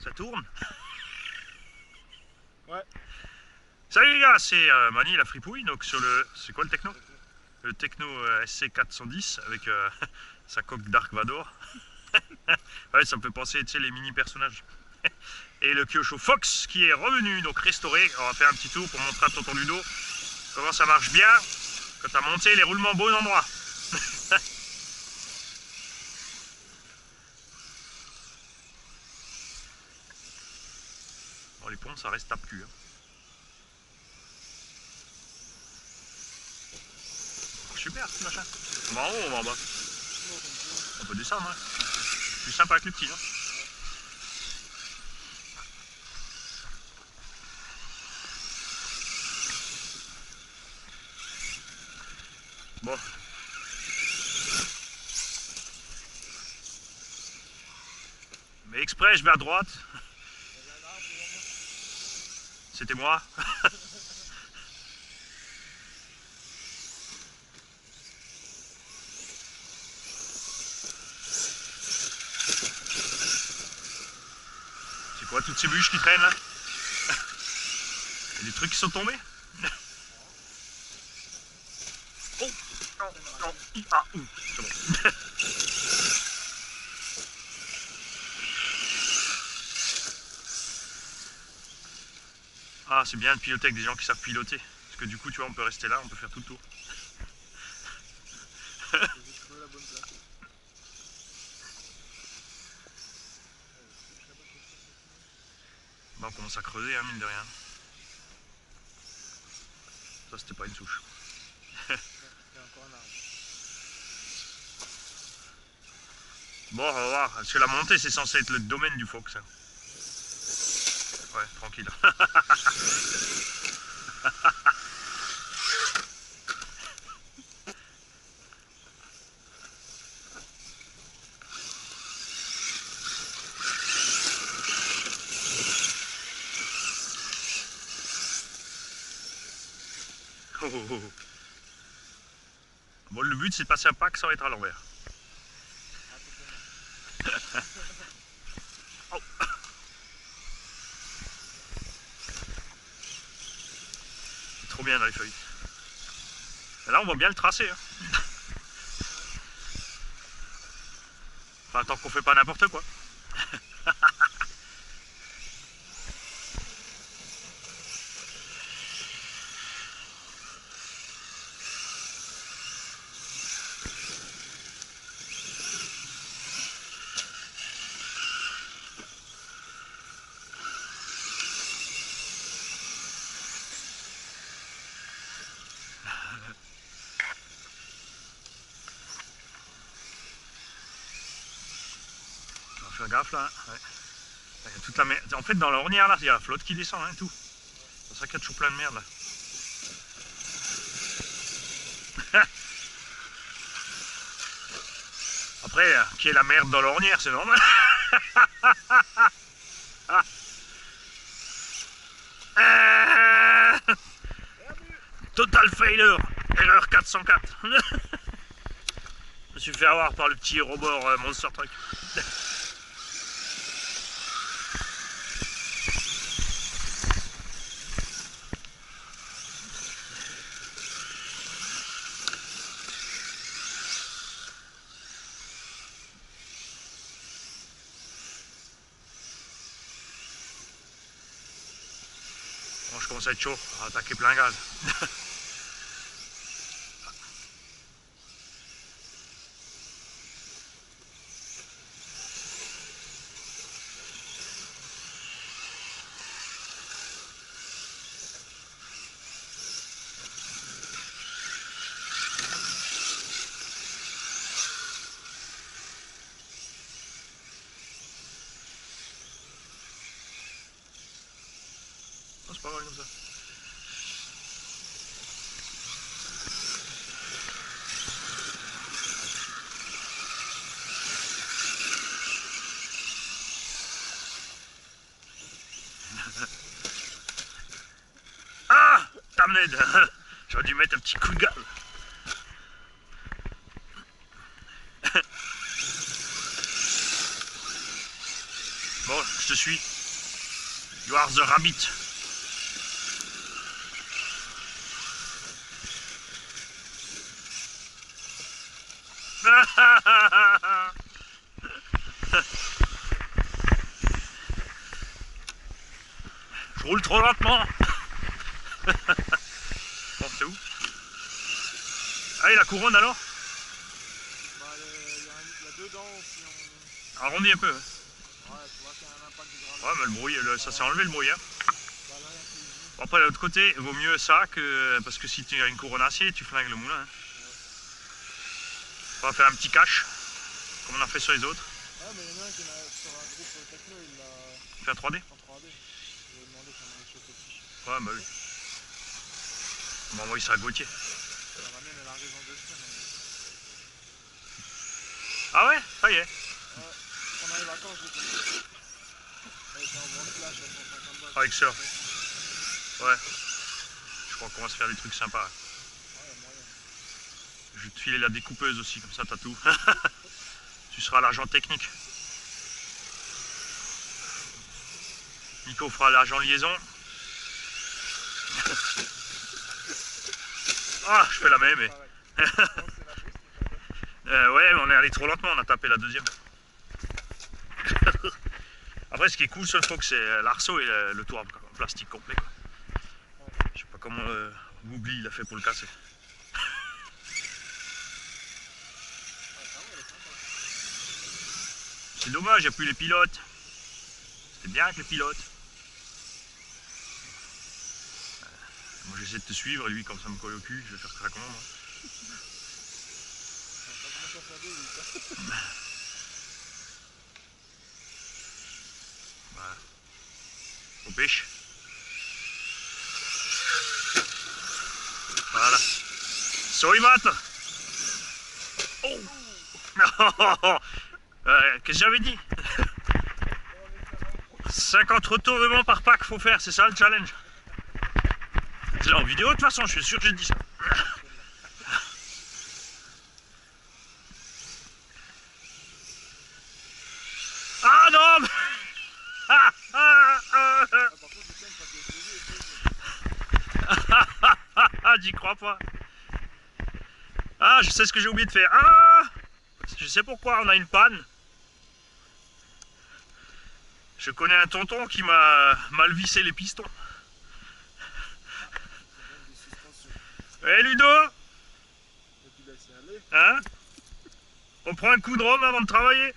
Ça tourne? Ouais. Salut les gars, c'est Mani la fripouille, donc sur le... C'est quoi le techno? Le techno SC410 avec sa coque Dark Vador. Ouais, ça me fait penser, tu sais, les mini personnages. Et le Kyosho Fox qui est revenu, donc restauré. On va faire un petit tour pour montrer à tonton Ludo comment ça marche bien quand t'as monté les roulements beaux endroits. Bon, les ponts, ça reste tape-cul. Hein. Super ce machin. On va en haut, on va en bas. On peut descendre, hein. Plus sympa avec les petits, non? Bon. Mais exprès, je vais à droite. C'était moi. C'est quoi toutes ces bûches qui traînent là? Il y a des trucs qui sont tombés? Oh non, non, ah, c'est bon. Ah, c'est bien de piloter avec des gens qui savent piloter. Parce que du coup, tu vois, on peut rester là, on peut faire tout le tour. Bah, on commence à creuser, hein, mine de rien. Ça, c'était pas une souche. Bon, on va voir. Parce que la montée, c'est censé être le domaine du Fox. Hein. Ouais, tranquille. Oh, oh, oh. Bon, le but, c'est de passer un pack sans être à l'envers. Oh. C'est trop bien dans les feuilles. Et là, on voit bien le tracé. Hein. Enfin, tant qu'on fait pas n'importe quoi. Faire gaffe là. Ouais. Il y a toute la merde. En fait, dans l'ornière là, il y a la flotte qui descend hein, et tout. C'est pour ça qu'il y a toujours plein de merde là. Après, qu'il y ait la merde dans l'ornière, c'est normal. Total failure, erreur 404. Je me suis fait avoir par le petit robot Monster Truck. Bon, je commence à être chaud, à attaquer plein gaz. Oh, c'est pas mal comme ça. Ah, Tamned. J'aurais dû mettre un petit coup de gaz. Bon, je te suis. You are the rabbit. Je roule trop lentement. Bon, c'est où? Ah, et la couronne alors? Bah, il y a deux dents si on... Arrondis un peu. Ouais, tu vois qu'il y a un impact du granit. Ouais, mais le bruit, ça s'est enlevé le bruit. Hein. Bah, là, Bon, après, de l'autre côté, il vaut mieux ça que. Parce que si tu as une couronne acier, tu flingues le moulin. Hein. On va faire un petit cache, comme on a fait sur les autres. ouais, mais il y en a un qui sur un groupe techno, il l'a Fait un 3D? en 3D. Je lui ai demandé si on allait choper le fichier. Ouais, bah oui. On va envoyer ça à Gauthier. La mienne, elle arrive en 2 semaines. Ah ouais? Ça y est. Pendant les vacances, j'ai commencé. Elle était en vente flash à 150 balles. Ah, excellent. Ouais. Je crois qu'on va se faire des trucs sympas. Ouais, il y a moyen. Je vais te filer la découpeuse aussi, comme ça t'as tout. Tu seras l'agent technique. Nico fera l'agent liaison. Ah, je fais la même. Ouais, mais on est allé trop lentement, on a tapé la deuxième. Après, ce qui est cool sur le Fox, c'est l'arceau et le toit en plastique complet. Quoi. Je sais pas comment Googly il a fait pour le casser. C'est dommage, il n'y a plus les pilotes. C'était bien avec les pilotes. Moi j'essaie de te suivre et lui comme ça me colle au cul, je vais faire que ça commande. Voilà. On pêche. Voilà. Sorry Matt. Oh. Qu'est-ce que j'avais dit? 50 retournements par pack faut faire, c'est ça le challenge. Je l'ai en vidéo de toute façon, je suis sûr que j'ai dit ça. Ah non mais... J'y crois pas. Ah, je sais ce que j'ai oublié de faire. Ah, je sais pourquoi on a une panne. Je connais un tonton qui m'a mal vissé les pistons. Eh Ludo, hein? On prend un coup de rhum avant de travailler.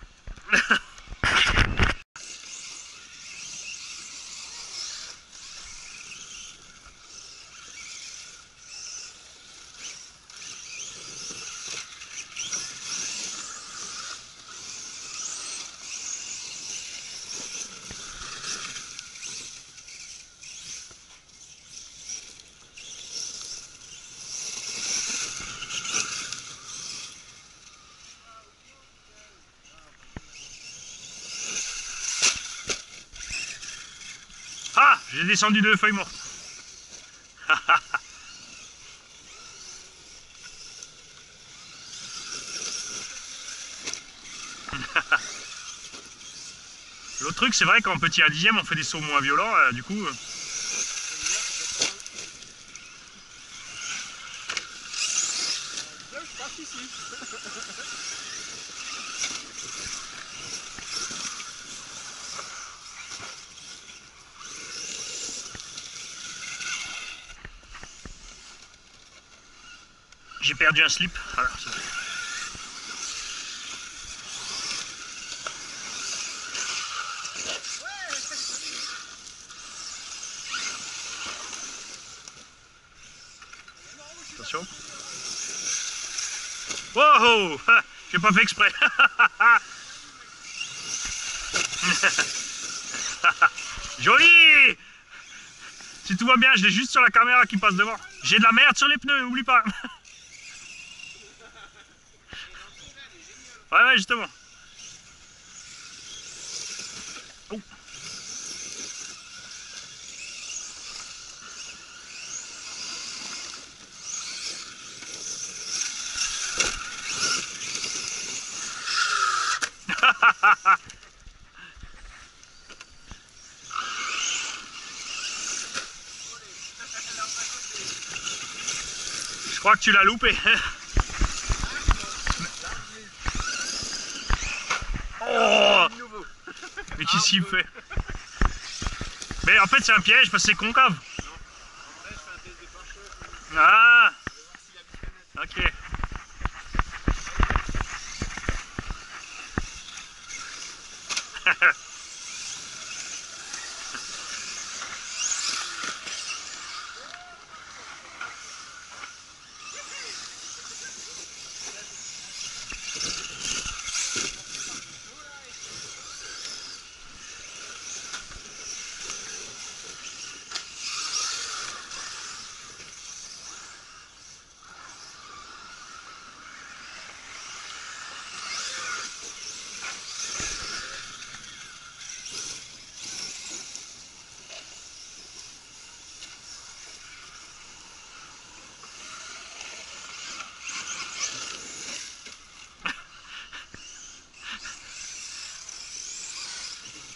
Ah, j'ai descendu 2 feuilles mortes. L'autre truc, c'est vrai qu'en petit à dixième, on fait des sauts moins violents, du coup... J'ai perdu un slip. Voilà, attention. Wow, j'ai pas fait exprès. Joli. Si tout va bien, je l'ai juste sur la caméra qui passe devant. J'ai de la merde sur les pneus, oublie pas. Ouais, justement. Oh. crois que tu l'as loupé. Oh, mais qu'est-ce qu'il fait? Mais en fait c'est un piège parce que c'est concave. Ah, ok.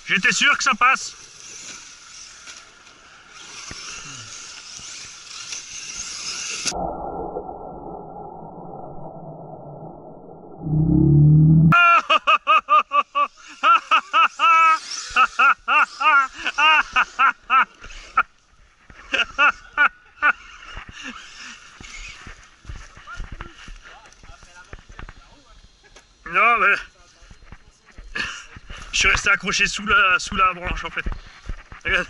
J'étais sûr que ça passe. Non mais... Je suis resté accroché sous la branche en fait. Regarde.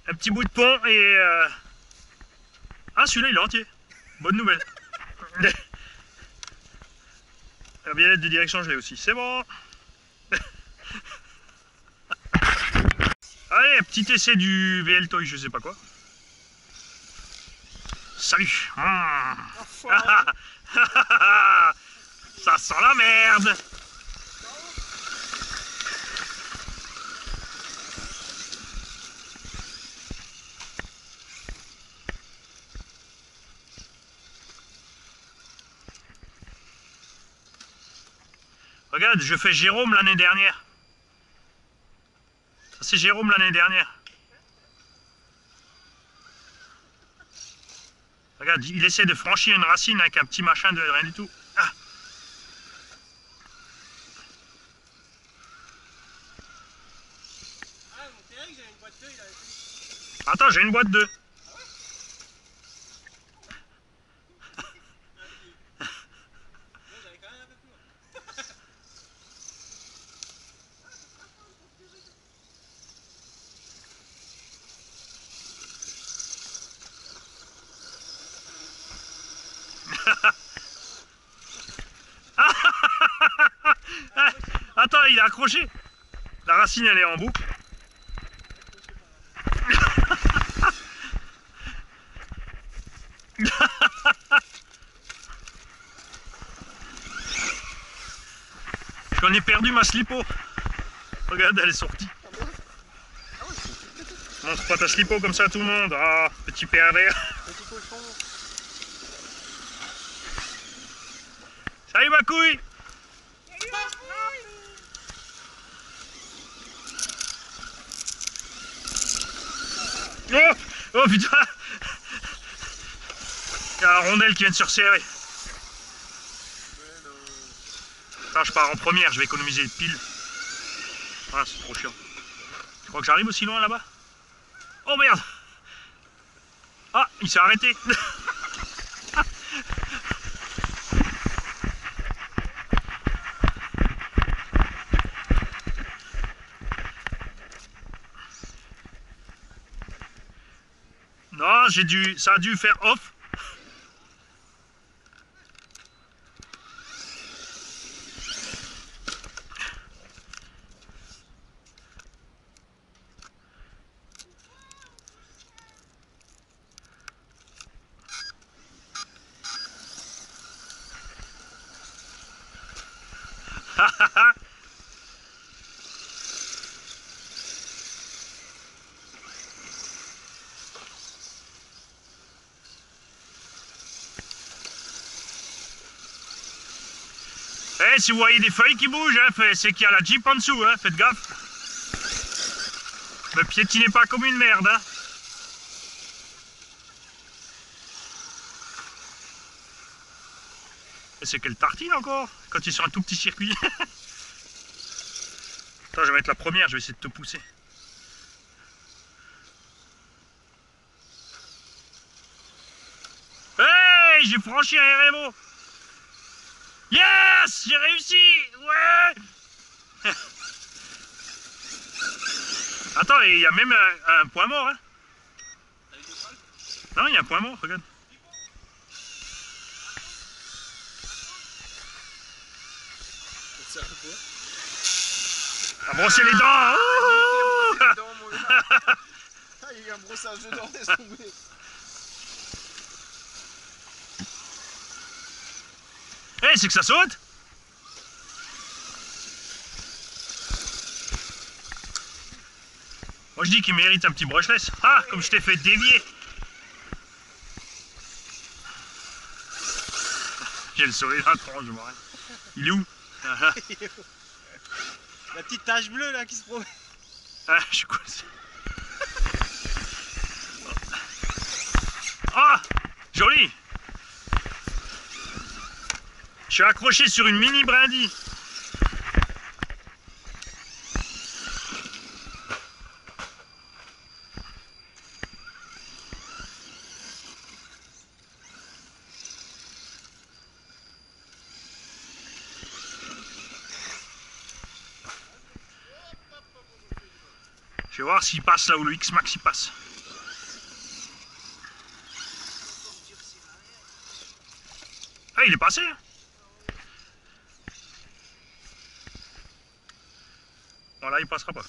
Un petit bout de pont et... Ah celui-là il est entier. Bonne nouvelle. La biellette de direction je l'ai aussi. C'est bon. Allez, petit essai du VL Toy, je sais pas quoi. Salut. Ça sent la merde. Regarde, je fais Jérôme l'année dernière. Ça c'est Jérôme l'année dernière. Regarde, il essaie de franchir une racine avec un petit machin de rien du tout. Ah. Attends, j'ai une boîte 2. Attends, il est accroché. La racine, elle est en boucle. J'en ai perdu ma slipo. Regarde, elle est sortie. Montre pas ta slipo comme ça à tout le monde. Ah, petit pervers. Petit cochon. Salut ma couille. Oh, oh putain. Il y a la rondelle qui vient de se resserrer. Attends, je pars en première, je vais économiser les piles. Ah, c'est trop chiant. Tu crois que j'arrive aussi loin là-bas? Oh merde. Ah, il s'est arrêté. Non, ça a dû faire off. Eh, si vous voyez des feuilles qui bougent, hein, c'est qu'il y a la Jeep en dessous, hein, faites gaffe. Me piétinez pas comme une merde. Hein. C'est quelle tartine encore quand tu es sur un tout petit circuit. Attends, je vais mettre la première, je vais essayer de te pousser. Hey, j'ai franchi un RMO. Yes, j'ai réussi. Ouais. Attends, il y a même un point mort. Hein. Non, il y a un point mort, regarde. À brosser les dents. Il y a un brossage de dents, laisse tomber. Eh, c'est que ça saute. Moi je dis qu'il mérite un petit brushless. Ah, comme je t'ai fait dévier. J'ai le sourire dans la tronche, je m'arrête. Il est où? La petite tache bleue là qui se promène. Ah, je suis coincé. Ah, joli. Je suis accroché sur une mini brindille. Je vais voir s'il passe là où le X-Max il passe. Ah, il est passé. Bon, là, il passera pas.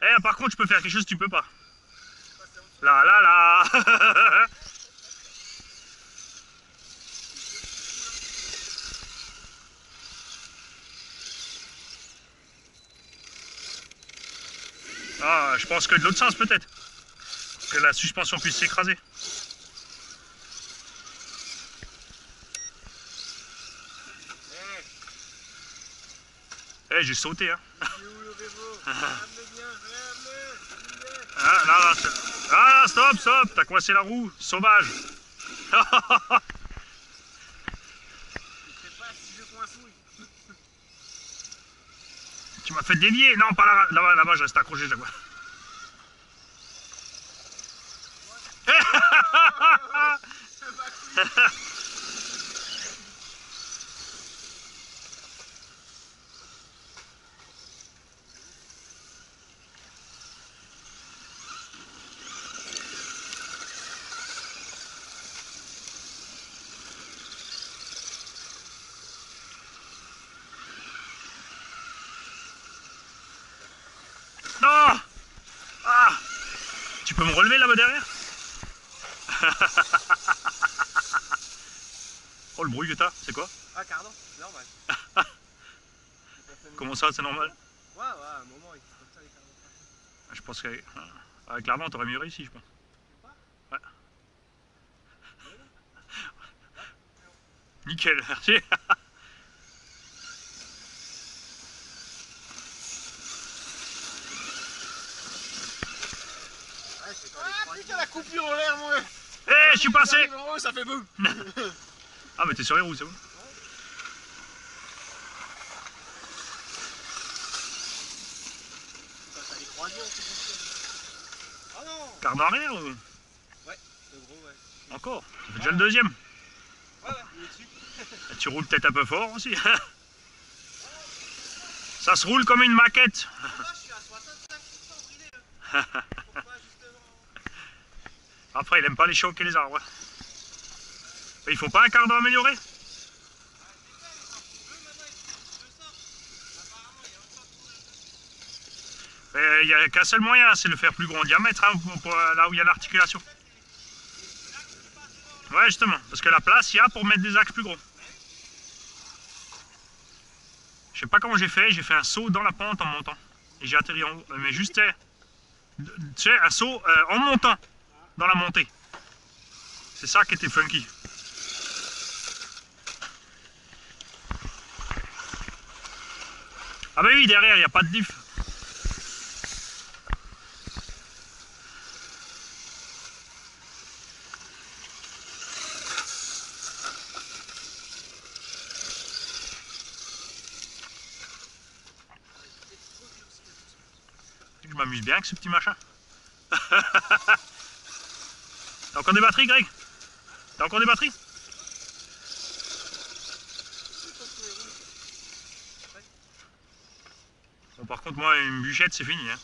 Eh, par contre, je peux faire quelque chose, tu peux pas. Là, là, là. Ah, je pense que de l'autre sens peut-être. Que la suspension puisse s'écraser. Eh, j'ai sauté, hein. Ah, là, là, ah, stop, stop, t'as coincé la roue, sauvage. Tu m'as fait dévier. Non, pas là, là-bas, là-bas, je reste accroché chaque fois. Non. Ah. Tu peux me relever là-bas derrière? Oh, le bruit que t'as, c'est quoi? Ah, cardan, c'est normal. Comment ça, c'est normal? Ouais, ouais, à un moment, il faut comme ça les cardans. Je pense qu'avec l'avant, t'aurais mieux réussi, je pense. Ouais. Nickel, merci. Ah putain, la coupure en l'air, moi. Eh, je suis passé. En haut, ça fait boum. Ah, mais t'es sur les roues, c'est bon. Ça les croisés, on fait. Ah non. Quart d'arrière ou... Ouais, le gros, ouais. Encore? Ça fait déjà le deuxième. Ouais, ouais, il est dessus. Et tu roules peut-être un peu fort aussi. Ça se roule comme une maquette. Là, je suis à 65% brilé. Pourquoi, justement? Après, il aime pas les chocs et les arbres. Mais il faut pas un cardan amélioré? Il n'y a qu'un seul moyen, c'est de le faire plus grand en diamètre, hein, pour là où il y a l'articulation. Ouais, justement, parce que la place, il y a pour mettre des axes plus gros. Je sais pas comment j'ai fait un saut dans la pente en montant. Et j'ai atterri en haut, mais juste, tu sais, un saut en montant, dans la montée. C'est ça qui était funky. Ah bah oui, derrière, il n'y a pas de diff. m'amuse bien avec ce petit machin. T'as encore des batteries, Greg? T'as encore des batteries? Bon, par contre, moi, une bûchette, c'est fini. Hein.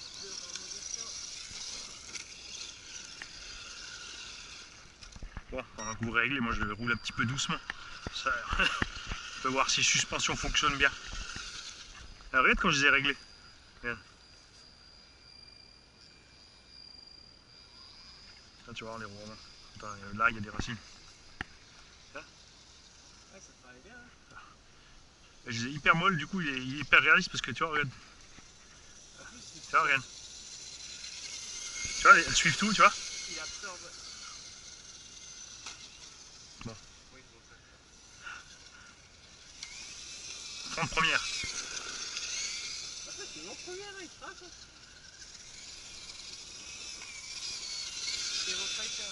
Bon, pendant que vous réglez, moi, je roule un petit peu doucement. Ça, on peut voir si suspension fonctionne bien. Alors, regarde quand je les ai réglés. Regarde. Là, tu vois, les roues. Attends, là, il y a des racines. Là. Ouais, ça te paraît bien. Hein. Et je les ai hyper molles, du coup, il est hyper réaliste parce que tu vois, regarde. Tu vois, regarde. Tu vois, elles suivent tout, tu vois. Il absorbe. Bon. Oui, bon, ça. 30 premières. Ah, ça, c'est mon premier, là, il trace. Hein. C'est mon striker.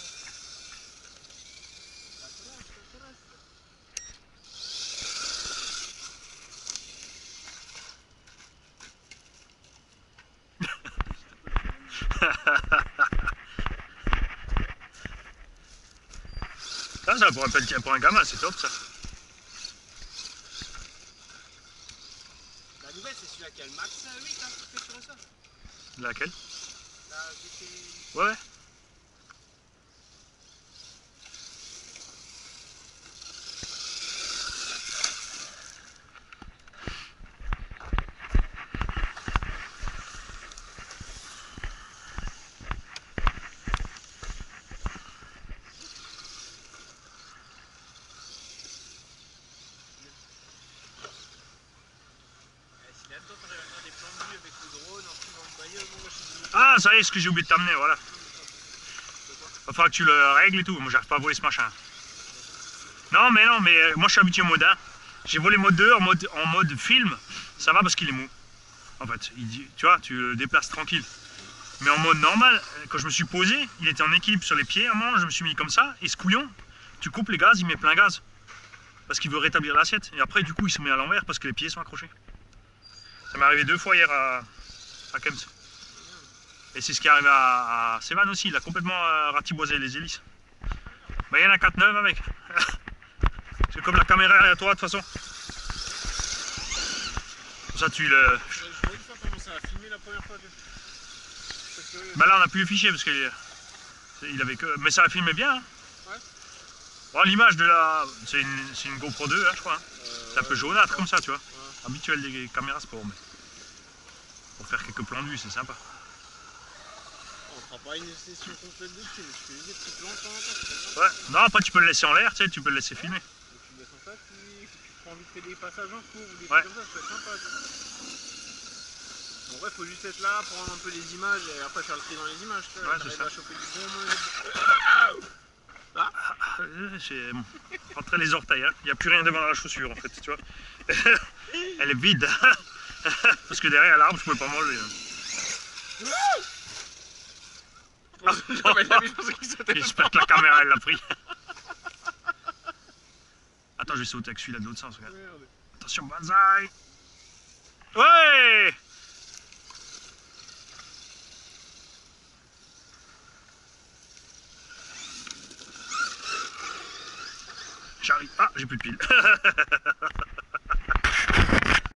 Ça pourrait être pour un gamin, c'est top ça. La nouvelle, c'est celui-là qui a le max 8, hein, qui fait sur ça. Laquelle? La GT. Ouais. Si là-dedans, t'arrives à faire des plans de vue avec le drone en suivant le bailleur, moi, je suis. Ah, ça y est, ce que j'ai oublié de t'amener, voilà. Il va falloir que tu le règles et tout. Moi, j'arrive pas à voler ce machin. Non, mais moi, je suis habitué au mode 1. J'ai volé mode 2 en mode film. Ça va parce qu'il est mou. En fait, tu vois, tu le déplaces tranquille. Mais en mode normal, quand je me suis posé, il était en équilibre sur les pieds. À un moment, je me suis mis comme ça. Et ce couillon, tu coupes les gaz, il met plein gaz. Parce qu'il veut rétablir l'assiette. Et après, du coup, il se met à l'envers parce que les pieds sont accrochés. Ça m'est arrivé 2 fois hier à Kems. Et c'est ce qui est arrivé à Sévan aussi. Il a complètement ratiboisé les hélices. Bah, il y en a 4-9 avec. C'est comme la caméra est à toi de toute façon. Comme ça, tu le. Je vois une fois commencer à filmer la première fois. Bah là, on n'a plus les fichiers parce qu'il avait que. Mais ça a filmé bien. Hein. Ouais. Bon, l'image de la. C'est une GoPro 2, hein, je crois. Hein. C'est un peu jaunâtre comme ça, tu vois. Ouais. Habituel des caméras, c'est pour faire quelques plans de vue, c'est sympa. On fera pas une session complète dessus, mais tu fais des petits plans de temps en temps. Ouais, non, après tu peux le laisser en l'air, tu sais, tu peux le laisser filmer. Et tu laisses en face, puis tu prends vite fait des passages en cours ou des ouais. trucs comme ça, ça peut être sympa. En vrai, faut juste être là, prendre un peu les images et après faire le tri dans les images. Tu vois, ouais, c'est ça. à choper du bon J'ai rentré les orteils, hein. Il n'y a plus rien devant la chaussure en fait, tu vois. Elle est vide. Parce que derrière l'arbre, je ne pouvais pas manger. J'espère que la caméra elle l'a pris. Attends, je vais sauter avec celui-là de l'autre sens. Regarde. Attention, banzai. Ouais. J'arrive. Ah, j'ai plus de piles.